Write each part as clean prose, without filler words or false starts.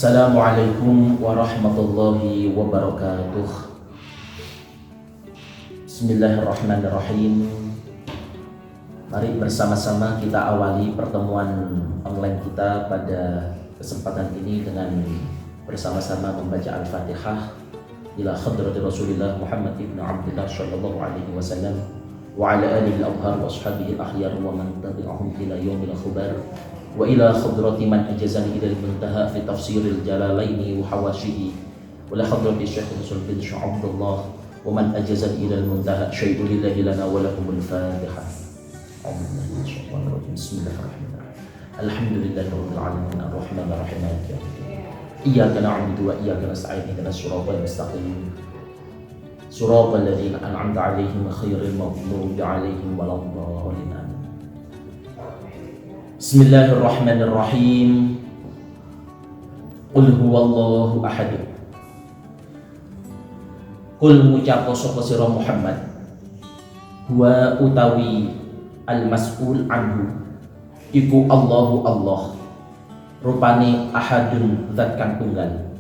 Assalamualaikum warahmatullahi wabarakatuh. Bismillahirrahmanirrahim. Mari bersama-sama kita awali pertemuan online kita pada kesempatan ini dengan bersama-sama membaca Al-Fatihah ila hadrati Rasulillah Muhammad ibn Abdullah sallallahu alaihi wasallam wa ala alihi al-abhar wa ashabihi al-akhyar wa man tabi'ahum ila yaumil khubar wa ila hadrati man ajazani ila al-muntaha fi tafsiril jalalaini wa hawashihi wa la hadrati Syekh Rasul bin Abdullah wa man ajazani ila al-muntaha syai'un lillahi lana wa lakumul Fatihah. Bismillahirrahmanirrahim. Alhamdulillahirabbil alamin arrahmanir rahim maliki yaumiddin. Iyyaka na'budu wa iyyaka nasta'in ihdinas siratal mustaqim. Siratal ladzina an'amta 'alaihim ghairil maghdubi 'alaihim waladdallin. Bismillahirrahmanirrahim. Qul huwallahu ahad. Qul ngucap sapa sira Muhammad, huwa utawi al-mas'ul anhu iku Allahu Allah, rupane ahadun zat kang tunggal.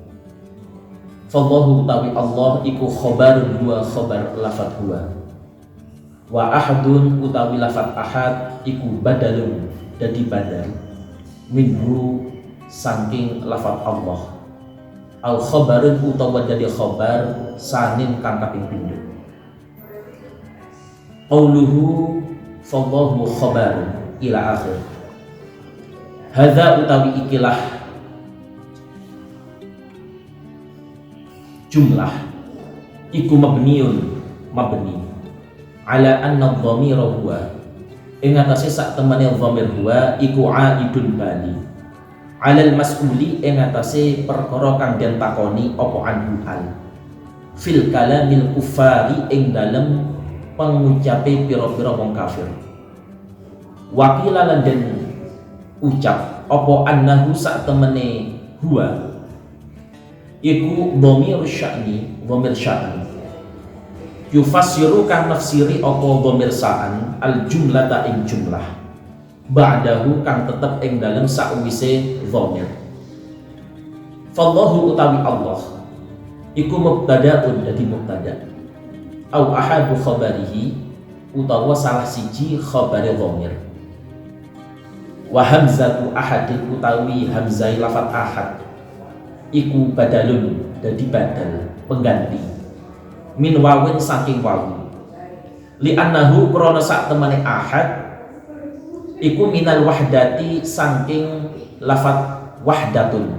Fallahu utawi Allah iku khobarun huwa khobar lafat huwa, wa ahadun utawi lafat ahad iku badalun dadi badal minhu saking lafat Allah, al khobarun utawa dadi khobar sanin kang kaping pindho. Qauluhu fallahu khobarun ila akhir. Hadza utawi ikilah jumlah iku mabniun mabni ala anna dhamira huwa, ing atase sak temene dhamir huwa iku aidun bali alal mas'uli, ing atase perkara kang den takoni apa anhu al fil kalamil kufari, ing dalem pengucape pira-pira wong kafir. Wakila lan den ucap apa annahu sak temene huwa iku dhamir sya'ni, dhamir sya'an yufassiru kan nafsiri apa dhamir sa'an al jumlata ing jumlah ba'dahu kang tetep ing dalem sakwise dhamir. Fallahu utawi Allah iku mubtada'un dadi mubtada' au ahadu khabarihi utawa salah siji khabari dhamir. Wa hamzatu ahadin utawi hamzai lafat ahad iku badalun dadi badal pengganti min wawin saking wawu li annahu krana sak temene ahad iku minal wahdati saking lafat wahdatun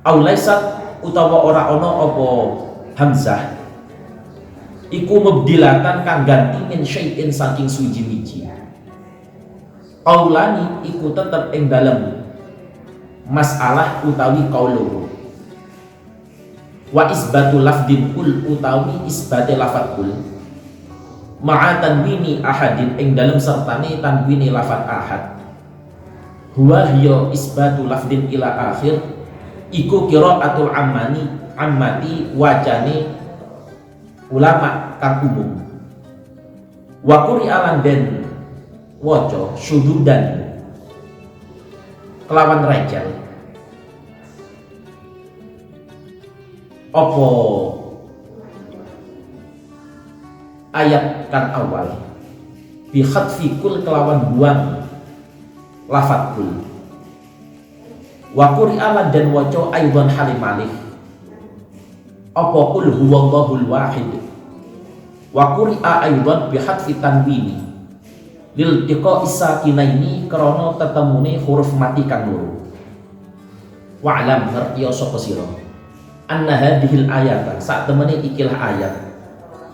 au laisat utawa ora ana apa hamzah iku mubdilatan kang ganti min syai'in saking suwiji-wiji. Qaulani iku tetep ing dalem masalah utawi qaulu wa isbatu lafdin kul utawi isbate lafat kul ma'a tanwini ahadin ing dalem sertane tanwini lafat ahad. Huwa hiya isbatu lafdin ila akhir iku qiraatul ammati wacane ulama kang umum. Wa qur'alan den waca syududan kelawan rejal apa ayat kang awal bi khatfi kul kelawan buang lafat kul. Wa qur'alan dan waca aidan halimalih apa kul huwallahul wahid. Wa qur'a aidan bi khatfi tanwini lil tiqa isakinaini krana tetemune huruf mati kang loro. Wa alam ngerti sapa sira anna hadhil ayatan sak temene ikilah ayat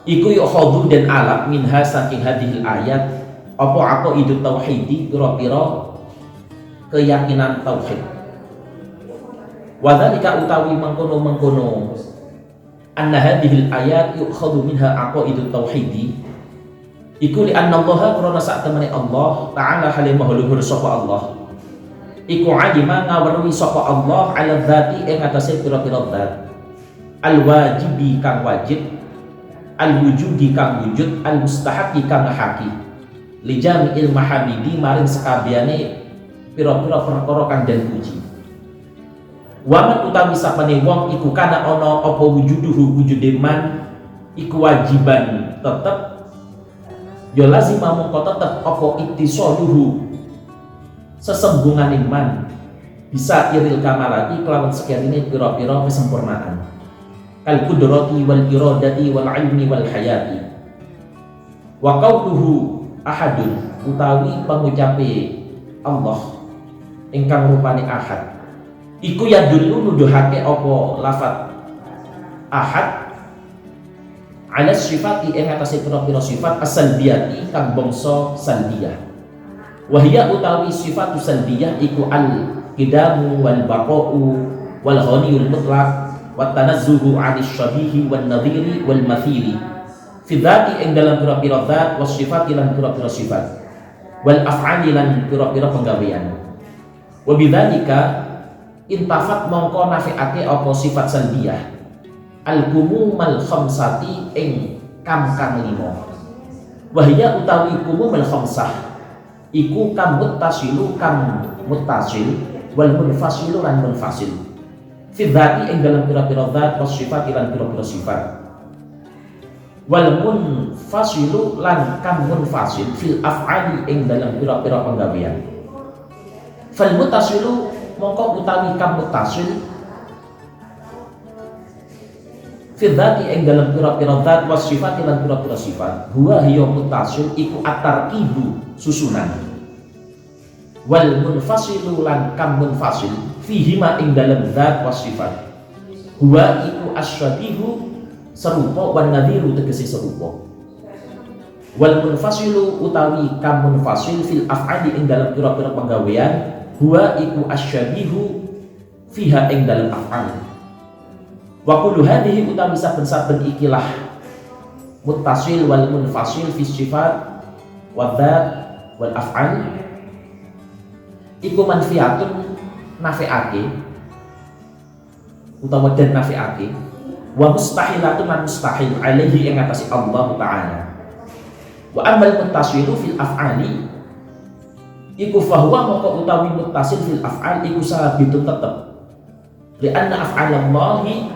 iku yukhadhu den alaq minha saking hadhil ayat apa aqidut tauhidi pira-pira keyakinan tauhid. Wa dzalika utawi mengkono-mengkono anna hadhil ayat yukhadhu minha aqidut tauhidi iku li anna Allah krana sak temene Allah taala halimah luhur sapa Allah iku alima ngaweruhi sapa Allah ala dzati ing atase pira-pira zat al wajibi kang wajib al wujudi kang wujud al mustahaqi kang haqi li jami'il mahamidi maring sakabehane pira-pira perkara kang den puji. Waman utawi sapane wong iku kana ana apa wujuduhu wujude man iku wajiban tetep ya lazim mongko tetep apa ittisaluhu sesembungane man bisa iril kamalati kelawan sekiranya pira-pira kesempurnaan kal qudrati wal iradati wal ilmi wal hayati wa qauluhu ahadun utawi pangucape Allah ingkang rupane ahad iku ya dulu nuduhake apa lafat ahad ala sifati ing atase pira-pira sifat as-salbiyati kang bangsa salbiyah wahia utawi sifatu salbiyah iku al-qidamu wal baqa'u wal ghaniyul mutlaq wat tanazzuhu 'anil syabihi wan nadhiri wal mathili fi dzati ing dalam pira-pira zat was sifati lan pira-pira sifat wal af'ali lan pira-pira penggawean wa bidzalika intafat mongko nafi'ake apa sifat salbiyah al-gumumal khamsati ing kam limo wahya utawi gumumul khamsah iku kam muttasilu kam muttasil wal munfasilu lan munfasil fi dzati ing dalam pira-pira zat was sifat lan pira-pira sifat wal munfasilu lan kam munfasil fil af'ali ing dalam pira-pira penggawean fal muttasilu mongko utawi kam muttasil fi dzati ing dalam pira-pira zat was sifat lan pira-pira sifat huwa hiya muttasil iku at-tarkibu susunan wal munfasilu lan kam munfasil fihi ma ing dalam zat was sifat huwa iku asyabihu serupa wan nadhiru tegese serupa wal munfasilu utawi kam munfasil fil af'ali ing dalam pira-pira penggawean huwa iku asyabihu fiha ing dalam af'al wa kullu hadhihi utawi saben-saben ikilah muttasil wal munfasil fi sifat wa dzat wal af'al iku manfiatun nafi'ake utawa dan nafi'ake wa mustahilatun lan mustahil alaihi ing atase Allah Ta'ala wa amal muttasilu fil af'ali iku fahuwa mongko utawi muttasil fil af'al iku sabitun tetep li anna af'alallahi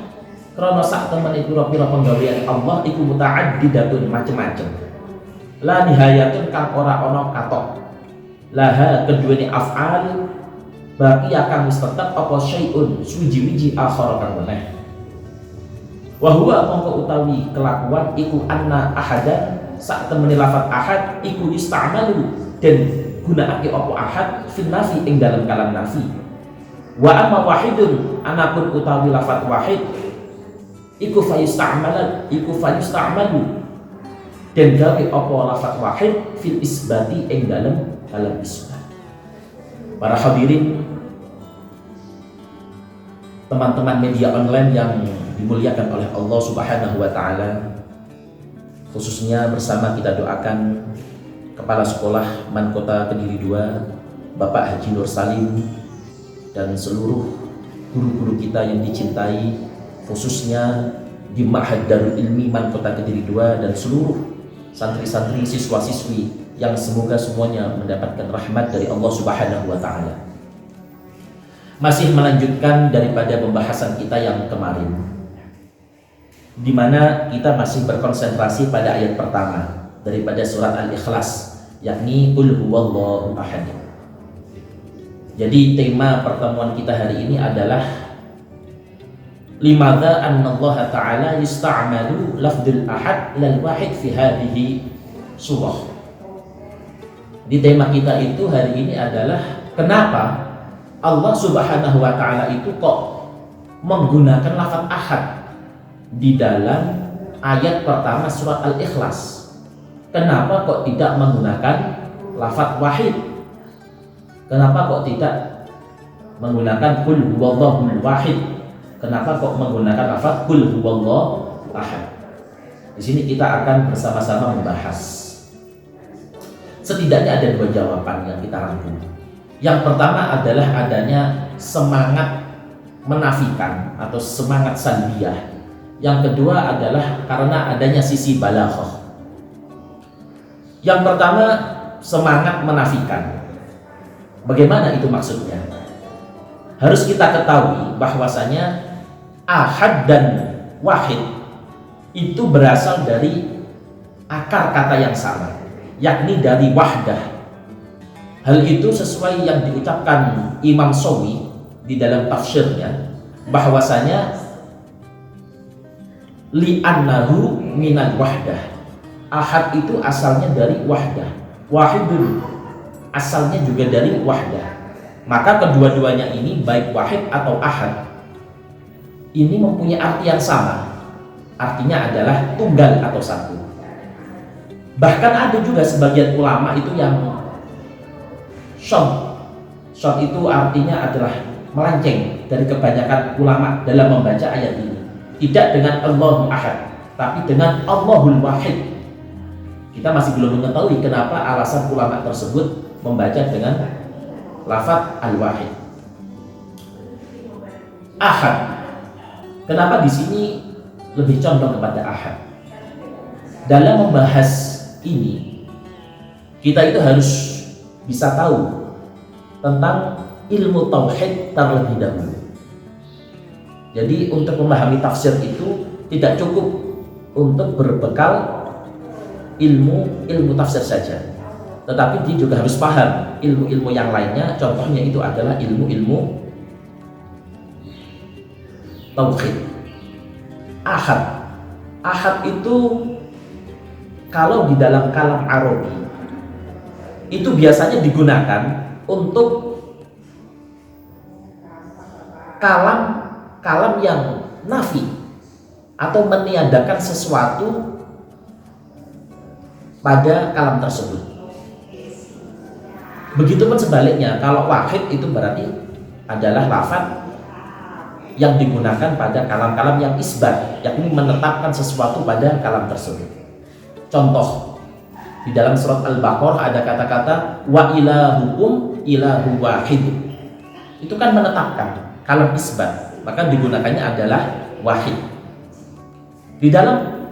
krana sak temene pira-pira penggawean Allah iku muta'addidatun macem-macem la nihayatun kang ora ana katok laha keduweni af'al baki akan wis tetep apa syai'un suwiji-wiji akhara kang meneh wa huwa mongko utawi kelakuan iku anna ahadan sak temene lafaz ahad iku yusta'malu dan gunakake apa ahad fil nafi ing dalam kalam nafi wa amma wahidun anapun utawi lafaz wahid iku fayusta'malu dan gawe apa lafaz wahid fil isbati ing dalam kalam isbat. Para hadirin teman-teman media online yang dimuliakan oleh Allah Subhanahu wa taala, khususnya bersama kita doakan Kepala Sekolah Man Kota Kediri 2 Bapak Haji Nur Salim dan seluruh guru-guru kita yang dicintai, khususnya di Ma'had Darul Ilmi Man Kota Kediri 2 dan seluruh santri-santri siswa-siswi yang semoga semuanya mendapatkan rahmat dari Allah Subhanahu wa taala. Masih melanjutkan daripada pembahasan kita yang kemarin, di mana kita masih berkonsentrasi pada ayat pertama daripada surat Al-Ikhlas, yakni Qul huwallahu ahad. Jadi tema pertemuan kita hari ini adalah limadza annallaha ta'ala yusta'malu lafdzul ahad lal wahid fi hadhihi surah. Di tema kita itu hari ini adalah kenapa Allah Subhanahu wa taala itu kok menggunakan lafaz ahad di dalam ayat pertama surat Al-Ikhlas. Kenapa kok tidak menggunakan lafaz wahid? Kenapa kok tidak menggunakan qul huwallahul wahid? Kenapa kok menggunakan lafaz qul huwallahu ahad? Di sini kita akan bersama-sama membahas. Setidaknya ada dua jawaban yang kita rangkum. Yang pertama adalah adanya semangat menafikan atau semangat salbiyah. Yang kedua adalah karena adanya sisi balaghah. Yang pertama, semangat menafikan. Bagaimana itu maksudnya? harus kita ketahui bahwasanya ahad dan wahid itu berasal dari akar kata yang sama, yakni dari wahdah. Hal itu sesuai yang diucapkan Imam Shawi di dalam tafsirnya, bahwasanya li'annahu minal wahdah. Ahad itu asalnya dari wahdah, wahidun asalnya juga dari wahdah. Maka kedua-duanya ini, baik wahid atau ahad, ini mempunyai arti yang sama. Artinya adalah tunggal atau satu. Bahkan ada juga sebagian ulama itu yang short itu artinya adalah melenceng dari kebanyakan ulama dalam membaca ayat ini. Tidak dengan Allahu Ahad, tapi dengan Allahul Wahid. Kita masih belum mengetahui kenapa alasan ulama tersebut membaca dengan lafaz al-wahid. Ahad. Kenapa di sini lebih condong kepada ahad? Dalam membahas ini, kita itu harus bisa tahu tentang ilmu tauhid terlebih dahulu. Jadi untuk memahami tafsir itu tidak cukup untuk berbekal ilmu tafsir saja, tetapi dia juga harus paham ilmu-ilmu yang lainnya. Contohnya itu adalah ilmu-ilmu tauhid. Ahad itu kalau di dalam kalam Arabi itu biasanya digunakan untuk kalam yang nafi atau meniadakan sesuatu pada kalam tersebut. Begitupun sebaliknya, kalau wahid itu berarti adalah lafaz yang digunakan pada kalam-kalam yang isbat, yakni menetapkan sesuatu pada kalam tersebut. Contoh, di dalam surat Al-Baqarah ada kata-kata wa ilahukum ilahu wahid. Itu kan menetapkan kalam isbat, maka digunakannya adalah wahid. Di dalam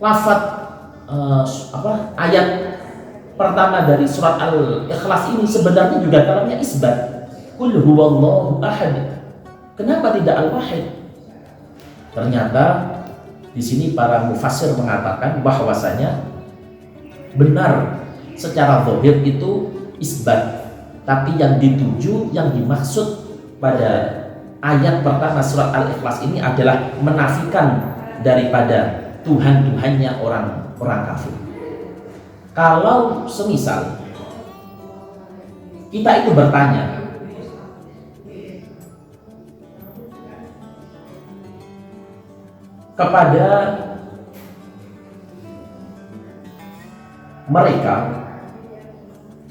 lafaz ayat pertama dari surat Al-Ikhlas ini sebenarnya juga kalamnya isbat. Qul huwallahu ahad. Kenapa tidak al-wahid? Ternyata di sini para mufassir mengatakan bahwasanya benar secara zahir itu isbat, tapi yang dituju, yang dimaksud pada ayat pertama surat Al-Ikhlas ini adalah menafikan daripada Tuhan-Tuhannya orang kafir. Kalau semisal kita itu bertanya, kepada mereka,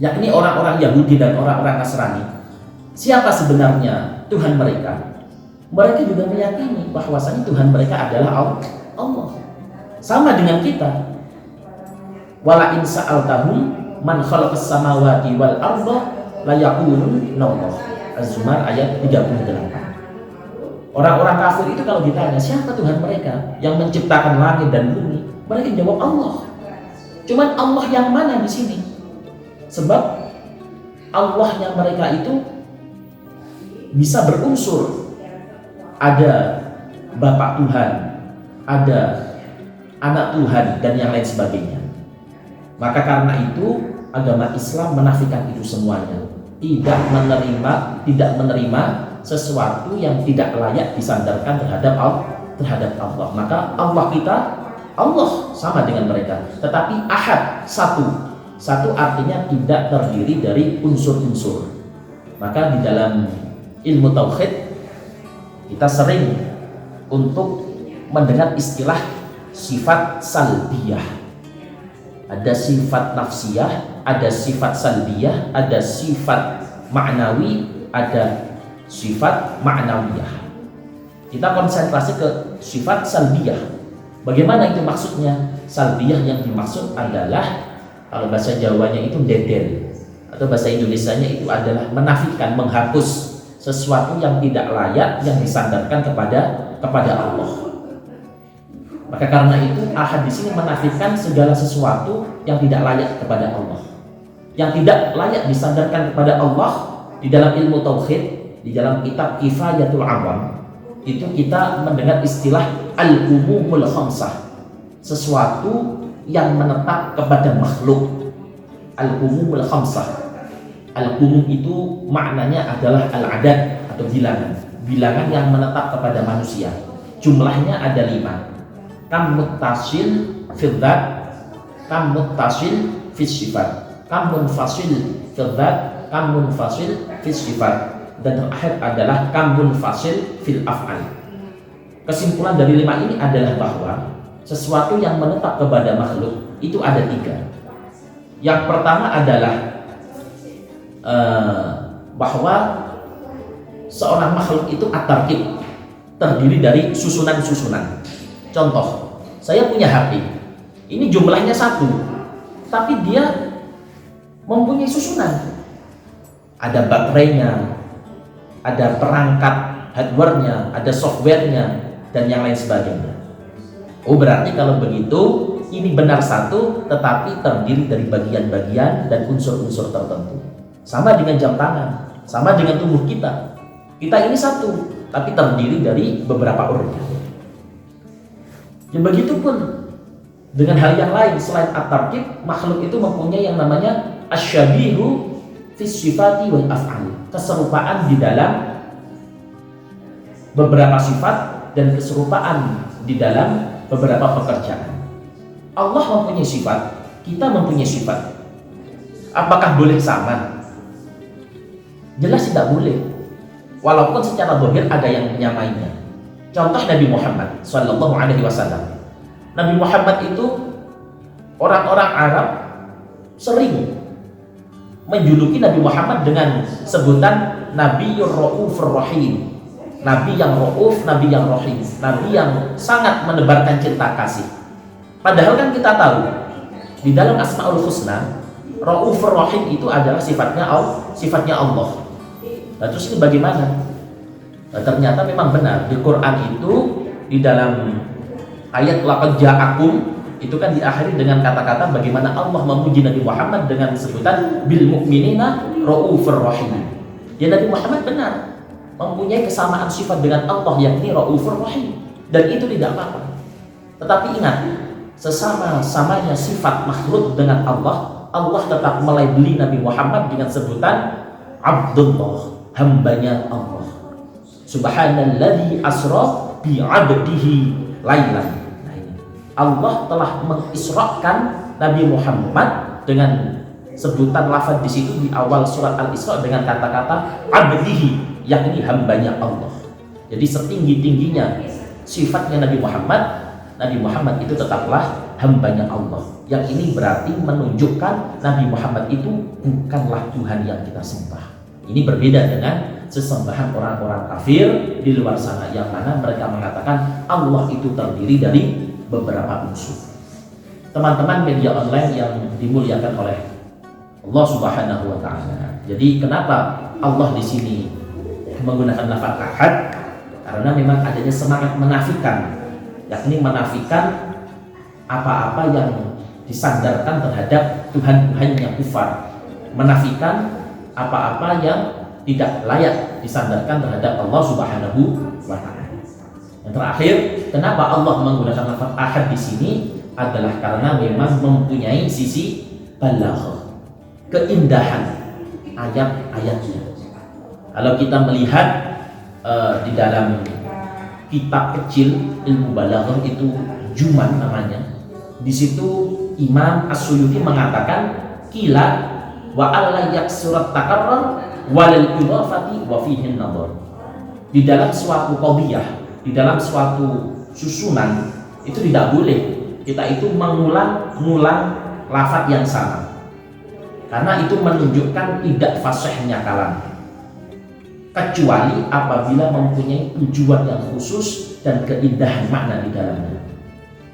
yakni orang-orang Yahudi dan orang-orang Nasrani, siapa sebenarnya Tuhan mereka? Mereka juga meyakini bahwasanya Tuhan mereka adalah Allah. Sama dengan kita. Wala in sa'altahum man khalaqas samawati wal arda la yaqulun Allah. Az-Zumar ayat 38. Orang-orang kafir itu kalau ditanya siapa Tuhan mereka yang menciptakan langit dan bumi, mereka jawab Allah. Cuman Allah yang mana di sini? Sebab Allah yang mereka itu bisa berunsur. Ada Bapak Tuhan, ada Anak Tuhan, dan yang lain sebagainya. Maka karena itu agama Islam menafikan itu semuanya. Tidak menerima sesuatu yang tidak layak disandarkan terhadap Allah. Maka Allah kita, Allah sama dengan mereka. Tetapi ahad, satu artinya tidak terdiri dari unsur-unsur. Maka di dalam ilmu tauhid kita sering untuk mendengar istilah sifat salbiyah. Ada sifat nafsiyah, ada sifat salbiyah, ada sifat ma'nawi, ada sifat ma'nawiyah. Kita konsentrasi ke sifat salbiyah. Bagaimana itu maksudnya? Salbiyah yang dimaksud adalah, kalau bahasa Jawanya itu dedel, atau bahasa Indonesianya itu adalah menafikan, menghapus sesuatu yang tidak layak yang disandarkan kepada Allah. Maka karena itu ahad di sini menafikan segala sesuatu yang tidak layak kepada Allah, yang tidak layak disandarkan kepada Allah. Di dalam ilmu tauhid di dalam kitab Kifayatul Awam itu kita mendengar istilah al-umumul khamsah, sesuatu yang menetap kepada makhluk. Al-umumul khamsah, al-umum itu maknanya adalah al-adad atau bilangan yang menetap kepada manusia. Jumlahnya ada 5. Kam muttasil fil dzat, kam muttasil fis sifat, kam munfasil fil dzat, kam munfasil fis sifat, dan terakhir adalah kam munfasil fil af'al. Kesimpulan dari 5 ini adalah bahwa sesuatu yang menetap kepada makhluk itu ada 3. Yang pertama adalah bahwa seorang makhluk itu at-tarkib, terdiri dari susunan-susunan. Contoh, saya punya HP, ini jumlahnya 1, tapi dia mempunyai susunan. Ada baterainya, ada perangkat hardware-nya, ada software-nya, dan yang lain sebagainya. Oh, berarti kalau begitu ini benar 1, tetapi terdiri dari bagian-bagian dan unsur-unsur tertentu. Sama dengan jam tangan, sama dengan tubuh kita. Kita ini 1, tapi terdiri dari beberapa organ. Dan begitu pun dengan hal yang lain selain at-tarkib, makhluk itu mempunyai yang namanya asyabihu fis sifati wal af'al, keserupaan di dalam beberapa sifat dan keserupaan di dalam beberapa pekerjaan. Allah mempunyai sifat, kita mempunyai sifat. Apakah boleh sama? Jelas tidak boleh. Walaupun secara zahir ada yang menyamainya. Contoh Nabi Muhammad sallallahu alaihi wasallam. Nabi Muhammad itu orang-orang Arab sering menjuluki Nabi Muhammad dengan sebutan Nabiyur Raufur Rahim. Nabi yang Rauf, Nabi yang Rahim, Nabi yang sangat menebarkan cinta kasih. Padahal kan kita tahu di dalam Asmaul Husna, Raufur Rahim itu adalah sifatnya Allah. Nah, terus ini bagaimana? Nah, ternyata memang benar di Quran itu di dalam ayat laqad ja'akum itu kan diakhiri dengan kata-kata bagaimana Allah memuji Nabi Muhammad dengan sebutan bil mu'minina Raufur Rahim. Ya, Nabi Muhammad benar mempunyai kesamaan sifat dengan Allah, yakni Raufur Rahim, dan itu tidak apa-apa. Tetapi ingat, sesama-samanya sifat makhluk dengan Allah, Allah tetap melabeli Nabi Muhammad dengan sebutan Abdullah, hambanya Allah. Subhanalladzi asra bi 'abdihi lailan. Nah, ini Allah telah mengisrakan Nabi Muhammad dengan sebutan lafaz di situ di awal surat Al-Isra dengan kata-kata abdihi, yakni hambanya Allah. Jadi setinggi-tingginya sifatnya Nabi Muhammad itu tetaplah hambanya Allah. Yang ini berarti menunjukkan Nabi Muhammad itu bukanlah Tuhan yang kita sembah. Ini berbeda dengan sesembahan orang-orang kafir di luar sana yang mana mereka mengatakan Allah itu terdiri dari beberapa unsur. Teman-teman media online yang dimuliakan oleh Allah Subhanahu wa taala. Jadi kenapa Allah di sini menggunakan lafaz ahad? Karena memang adanya semangat menafikan, yakni menafikan apa-apa yang disandarkan terhadap Tuhan-Tuhan yang kufar, menafikan apa-apa yang tidak layak disandarkan terhadap Allah Subhanahu wa taala. Yang terakhir, kenapa Allah menggunakan lafaz ahad di sini adalah karena memang mempunyai sisi balaghah, keindahan ayat-ayatnya. Kalau kita melihat di dalam kitab kecil ilmu balaghah itu Juman namanya, di situ Imam As-Suyuti mengatakan kila wa alla yaksurat takarrar walal idhafati wa fihi an-nadhar. Di dalam suatu qadhiyah, di dalam suatu susunan itu tidak boleh kita itu mengulang-ulang lafaz yang sama, karena itu menunjukkan tidak fasihnya kalam, kecuali apabila mempunyai tujuan yang khusus dan keindahan makna di dalamnya.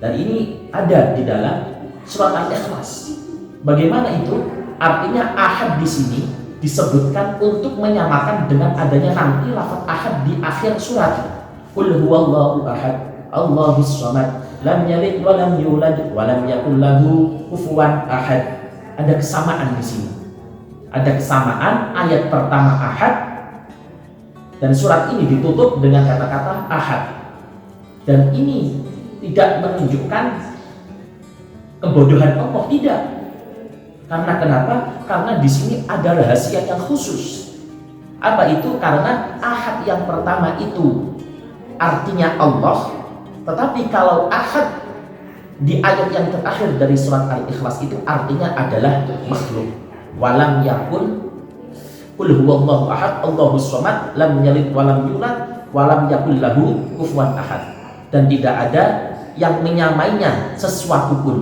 Dan ini ada di dalam surat Al-Ikhlas. Bagaimana itu? Artinya ahad di sini disebutkan untuk menyamakan dengan adanya nanti lafaz ahad di akhir surat. Qul huwallahu ahad, Allahus samad, lam yalid wa lam yulad wa lam yakul lahu kufuwan ahad. Ada kesamaan di sini. Ada kesamaan ayat pertama ahad Dan surat ini ditutup dengan kata-kata ahad. Dan ini tidak menunjukkan kebodohan Allah, tidak. Karena kenapa? Karena di sini ada rahasia yang khusus. Apa itu? Karena ahad yang pertama itu artinya Allah, tetapi kalau ahad di ayat yang terakhir dari surat Al-Ikhlas itu artinya adalah makhluk. Walam yakun qul huwallahu ahad Allahus samad lam yalid walam yulad walam yakul lahu kufuwan ahad. Dan tidak ada yang menyamainya sesuatu pun.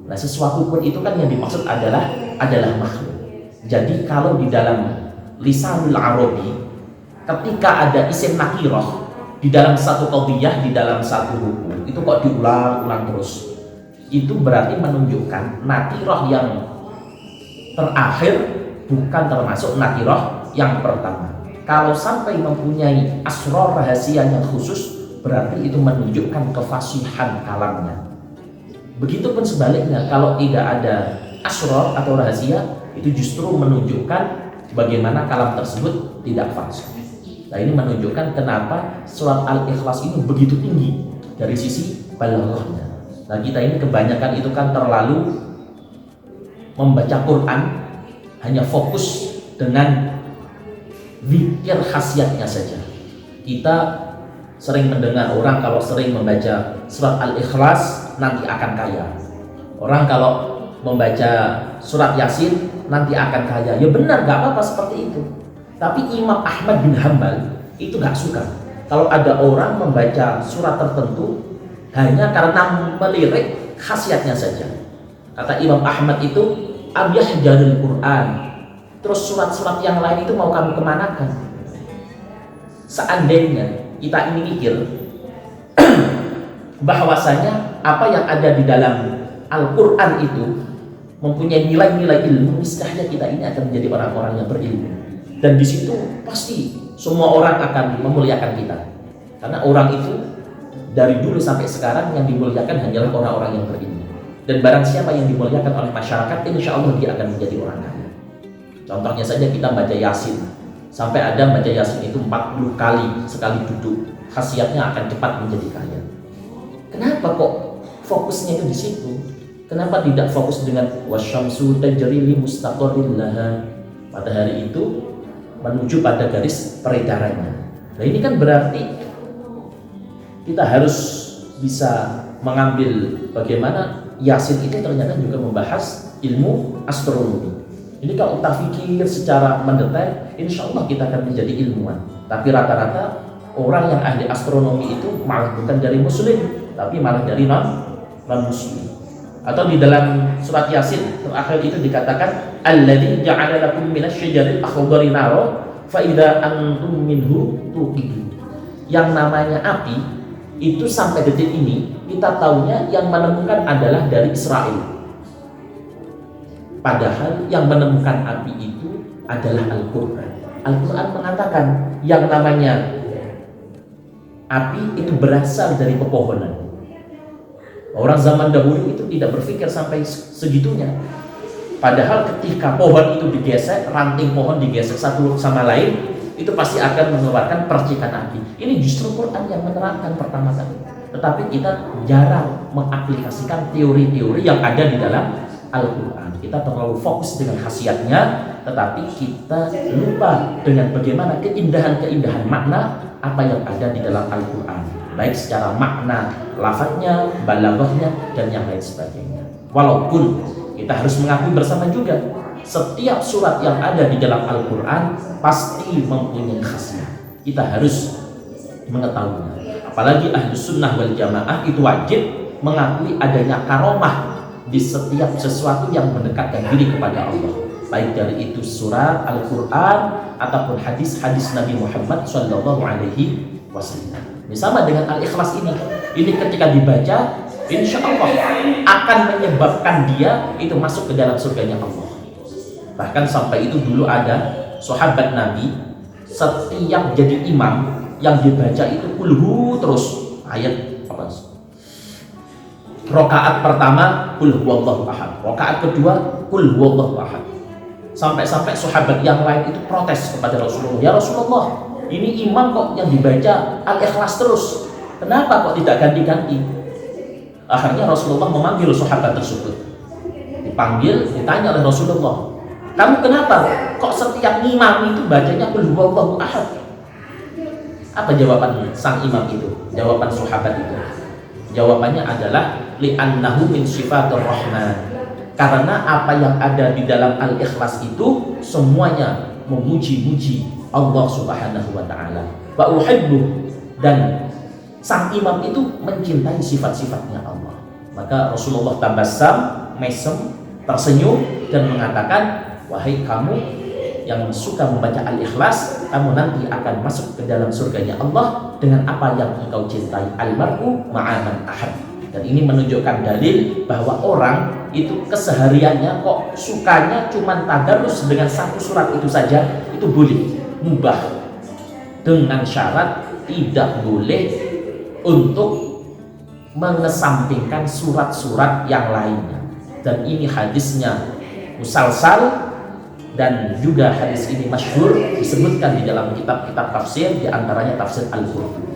Nah, sesuatu pun itu kan yang dimaksud adalah makhluk. Jadi kalau di dalam lisanul Arabi ketika ada isim nakirah di dalam satu qadhiyah, di dalam satu hukum, itu kok diulang-ulang terus, itu berarti menunjukkan nakirah yang terakhir bukan termasuk nakirah yang pertama. Kalau sampai mempunyai asrar rahasia yang khusus, berarti itu menunjukkan kefasihan kalamnya. Begitupun sebaliknya, kalau tidak ada asrar atau rahasia, itu justru menunjukkan bagaimana kalam tersebut tidak fasih. Nah, ini menunjukkan kenapa surat Al-Ikhlas ini begitu tinggi dari sisi balaghahnya. Nah, kita ini kebanyakan itu kan terlalu membaca Quran hanya fokus dengan zikir khasiatnya saja. Kita sering mendengar orang kalau sering membaca surat Al-Ikhlas nanti akan kaya. Orang kalau membaca surat Yasin nanti akan kaya. Ya benar, gak apa-apa seperti itu. Tapi Imam Ahmad bin Hanbal itu gak suka kalau ada orang membaca surat tertentu hanya karena melirik khasiatnya saja. Kata Imam Ahmad itu abyahjarul Quran, terus surat-surat yang lain itu mau kamu kemanakan? Seandainya kita ini mikir bahwasanya apa yang ada di dalam Al-Quran itu mempunyai nilai-nilai ilmu, niscaya kita ini akan menjadi orang-orang yang berilmu. Dan di situ pasti semua orang akan memuliakan kita. Karena orang itu dari dulu sampai sekarang yang dimuliakan hanyalah orang-orang yang berilmu. Dan barang siapa yang dimuliakan oleh masyarakat, insya Allah dia akan menjadi orang kaya. Contohnya saja kita baca Yasin. Sampai ada baca Yasin itu 40 kali sekali duduk. Khasiatnya akan cepat menjadi kaya. Kenapa kok fokusnya itu di situ? Kenapa tidak fokus dengan wasyamsu tajri li mustaqarrin laha? Pada hari itu menuju pada garis peredarannya. Nah, ini kan berarti kita harus bisa mengambil bagaimana Yasin itu ternyata juga membahas ilmu astronomi. Ini kalau kita pikir secara mendetail, insya Allah kita akan menjadi ilmuwan. Tapi rata-rata orang yang ahli astronomi itu malah bukan dari muslim, tapi malah dari non-muslim. Atau di dalam surat Yasin terakhir itu dikatakan alladzi ja'ala lakum minasy-syajaril akhdari nara fa idza antum minhu tuqidun. Yang namanya api itu sampai detik ini kita tahunya yang menemukan adalah dari Israel. Padahal yang menemukan api itu adalah Al-Quran. Al-Quran mengatakan yang namanya api itu berasal dari pepohonan. Orang zaman dahulu itu tidak berpikir sampai segitunya. Padahal ketika pohon itu digesek, ranting pohon digesek satu sama lain, itu pasti akan mengeluarkan percikan api. Ini justru Quran yang menerangkan pertama kali. Tetapi kita jarang mengaplikasikan teori-teori yang ada di dalam Al-Quran. Kita terlalu fokus dengan khasiatnya, tetapi kita lupa dengan bagaimana keindahan-keindahan makna apa yang ada di dalam Al-Quran, baik secara makna lafadznya, balaghahnya, dan yang lain sebagainya. Walaupun kita harus mengakui bersama juga, setiap surat yang ada di dalam Al-Quran pasti mempunyai khasiat. Kita harus mengetahuinya. Apalagi Ahlus Sunnah wal Jamaah itu wajib mengakui adanya karomah di setiap sesuatu yang mendekatkan diri kepada Allah, baik dari itu surat Al-Quran ataupun hadis-hadis Nabi Muhammad SAW. Ini sama dengan Al-Ikhlas ini ketika dibaca, insya Allah akan menyebabkan dia itu masuk ke dalam surganya Allah. Bahkan sampai itu dulu ada sahabat Nabi, setiap jadi imam yang dibaca itu kulhu terus ayat apa? Rakaat pertama kul huwallahu ahad, rakaat kedua kul huwallahu ahad. Sampai-sampai sahabat yang lain itu protes kepada Rasulullah, ya Rasulullah, ini imam kok yang dibaca Al-Ikhlas terus, kenapa kok tidak ganti-ganti? Akhirnya Rasulullah memanggil sahabat tersebut, dipanggil, ditanya oleh Rasulullah, kamu kenapa kok setiap imam itu bacanya Qul huwallahu ahad? Apa jawaban sang imam itu? Jawaban sahabat itu, jawabannya adalah li'annahu min sifatir rahman, karena apa yang ada di dalam Al-Ikhlas itu semuanya memuji-muji Allah Subhanahu wa taala. Wa uhibbu, dan sang imam itu mencintai sifat-sifatnya Allah. Maka Rasulullah tabassam, mesem, tersenyum dan mengatakan, wahai kamu yang suka membaca Al-Ikhlas, kamu nanti akan masuk ke dalam surganya Allah dengan apa yang engkau cintai. Al-mar'u ma'aman ahad. Dan ini menunjukkan dalil bahwa orang itu kesehariannya kok sukanya cuma tadarus dengan satu surat itu saja, itu boleh, mubah, dengan syarat tidak boleh untuk mengesampingkan surat-surat yang lainnya. Dan ini hadisnya musalsal, dan juga hadis ini masyhur disebutkan di dalam kitab-kitab tafsir, di antaranya tafsir Al-Qurtubi.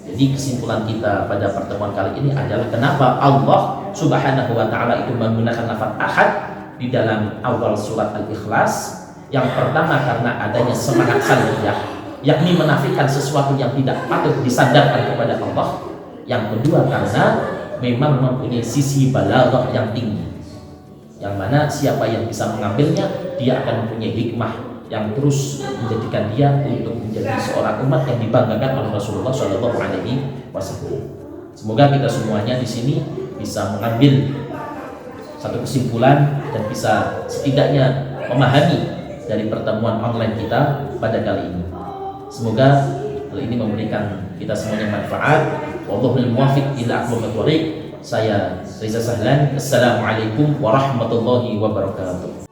Jadi kesimpulan kita pada pertemuan kali ini adalah kenapa Allah Subhanahu wa taala itu menggunakan lafaz ahad di dalam awal surat Al-Ikhlas. Yang pertama karena adanya semangat salbiyah, yakni menafikan sesuatu yang tidak patut disandarkan kepada Allah. Yang kedua karena memang mempunyai sisi balaghah yang tinggi, yang mana siapa yang bisa mengambilnya, dia akan mempunyai hikmah yang terus menjadikan dia untuk menjadi seorang umat yang dibanggakan oleh Rasulullah SAW. Semoga kita semuanya di sini bisa mengambil satu kesimpulan dan bisa setidaknya memahami dari pertemuan online kita pada kali ini. Semoga hal ini memberikan kita semuanya manfaat. Wallahul muwaffiq ila aqwamit thoriq. Saya Reza Sahlan. Assalamualaikum warahmatullahi wabarakatuh.